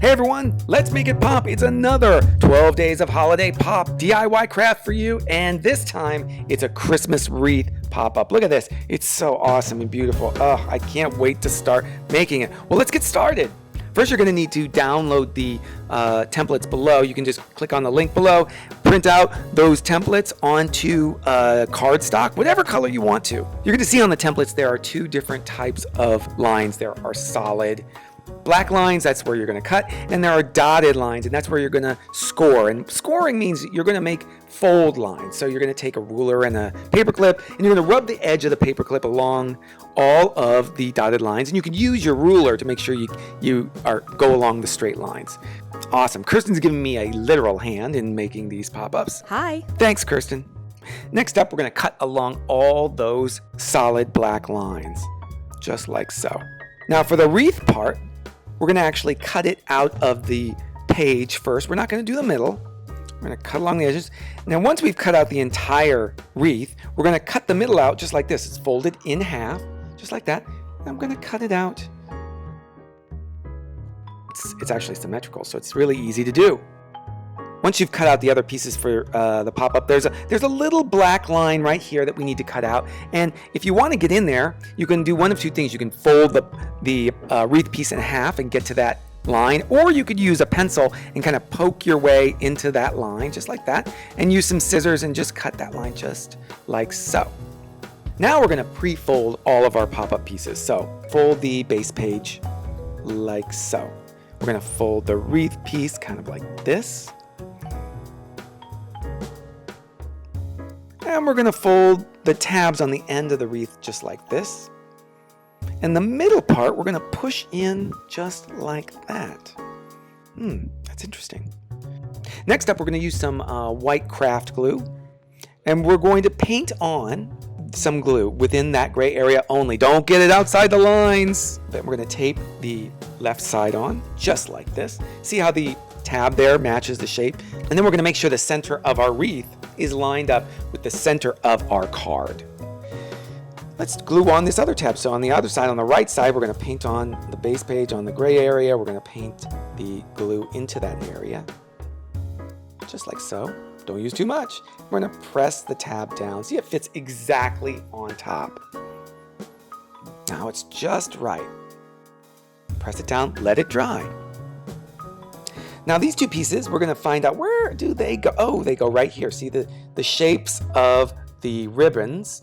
Hey everyone, let's make it pop. It's another 12 days of holiday pop DIY craft for you, and this time it's a Christmas wreath pop-up. Look at this. It's so awesome and beautiful. Oh, I can't wait to start making it. Well, let's get started. First, you're going to need to download the templates below. You can just click on the link below, print out those templates onto cardstock, whatever color you want to. You're going to see on the templates there are two different types of lines. There are solid black lines, that's where you're going to cut, and there are dotted lines, and that's where you're going to score. And scoring means you're going to make fold lines. So you're going to take a ruler and a paper clip, and you're going to rub the edge of the paper clip along all of the dotted lines, and you can use your ruler to make sure you go along the straight lines. Awesome. Kirsten's giving me a literal hand in making these pop-ups. Hi. Thanks, Kirsten. Next up, we're going to cut along all those solid black lines, just like so. Now for the wreath part, we're going to actually cut it out of the page first. We're not going to do the middle. We're going to cut along the edges. Now, once we've cut out the entire wreath, we're going to cut the middle out just like this. It's folded in half, just like that. And I'm going to cut it out. It's actually symmetrical, so it's really easy to do. Once you've cut out the other pieces for the pop-up, there's a little black line right here that we need to cut out. And if you want to get in there, you can do one of two things. You can fold the wreath piece in half and get to that line, or you could use a pencil and kind of poke your way into that line, just like that, and use some scissors and just cut that line just like so. Now we're going to pre-fold all of our pop-up pieces. So fold the base page like so. We're going to fold the wreath piece kind of like this. And we're going to fold the tabs on the end of the wreath just like this. And the middle part, we're going to push in just like that. That's interesting. Next up, we're going to use some white craft glue. And we're going to paint on some glue within that gray area only. Don't get it outside the lines. Then we're going to tape the left side on just like this. See how the tab there matches the shape? And then we're going to make sure the center of our wreath is lined up with the center of our card. Let's glue on this other tab. So on the other side, on the right side, we're going to paint on the base page on the gray area. We're going to paint the glue into that area, just like so. Don't use too much. We're going to press the tab down. See, it fits exactly on top. Now it's just right. Press it down, let it dry. Now these two pieces, we're going to find out, where do they go? Oh, they go right here. See, the shapes of the ribbons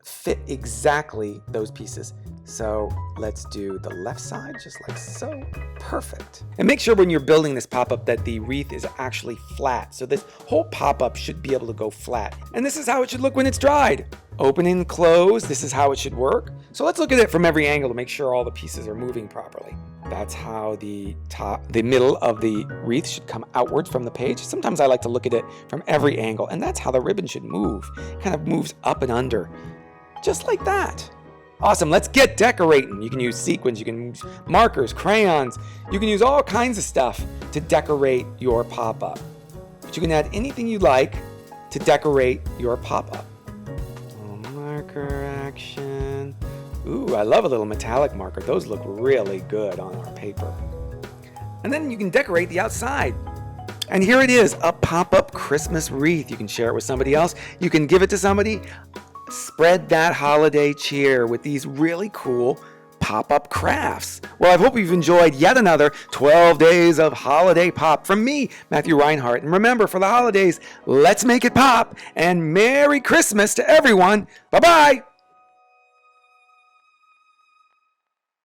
fit exactly those pieces. So let's do the left side just like so. Perfect. And make sure when you're building this pop-up that the wreath is actually flat. So this whole pop-up should be able to go flat. And this is how it should look when it's dried. Open and close, this is how it should work. So let's look at it from every angle to make sure all the pieces are moving properly. That's how the middle of the wreath should come outwards from the page. Sometimes I like to look at it from every angle, and that's how the ribbon should move. It kind of moves up and under, just like that. Awesome, let's get decorating. You can use sequins, you can use markers, crayons. You can use all kinds of stuff to decorate your pop-up. But you can add anything you like to decorate your pop-up. Marker action. Ooh, I love a little metallic marker. Those look really good on our paper. And then you can decorate the outside. And here it is, a pop-up Christmas wreath. You can share it with somebody else. You can give it to somebody. Spread that holiday cheer with these really cool pop-up crafts. Well, I hope you've enjoyed yet another 12 days of holiday pop from me, Matthew Reinhart. And remember, for the holidays, let's make it pop, and Merry Christmas to everyone. Bye-bye.